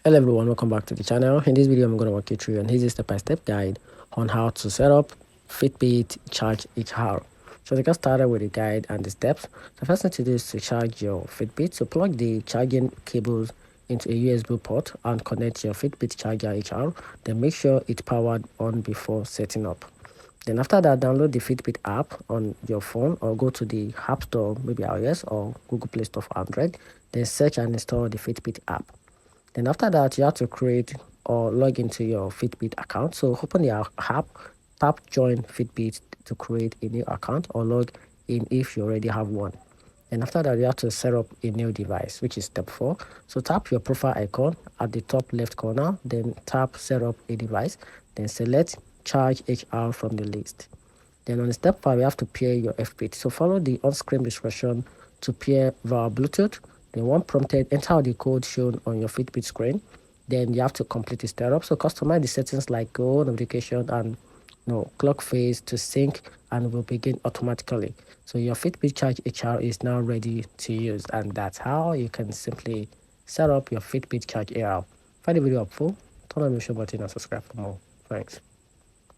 Hello everyone, welcome back to the channel. In this video I'm going to walk you through an easy step-by-step guide on how to set up Fitbit charge each hour. So to get started with the guide and the steps, the first thing to do is to charge your Fitbit. So plug the charging cables into a USB port and connect your Fitbit charger each hour. Then make sure it's powered on before setting up. Then after that, download the Fitbit app on your phone or go to the App Store, maybe iOS or Google Play Store for Android. Then search and install the Fitbit app. Then after that, you have to create or log into your Fitbit account. So open the app, tap join Fitbit to create a new account or log in if you already have one. And after that, you have to set up a new device, which is step 4. So tap your profile icon at the top left corner, then tap set up a device, then select charge HR from the list. Then on step 5, you have to pair your Fitbit. So follow the on-screen instruction to pair via Bluetooth. Then when prompted, enter the code shown on your Fitbit screen. Then you have to complete the setup. So customize the settings like go, notification, and clock phase to sync and will begin automatically. So your Fitbit Charge HR is now ready to use, and that's how you can simply set up your Fitbit Charge AR. Find the video helpful, turn on the notification button and subscribe for more. Thanks.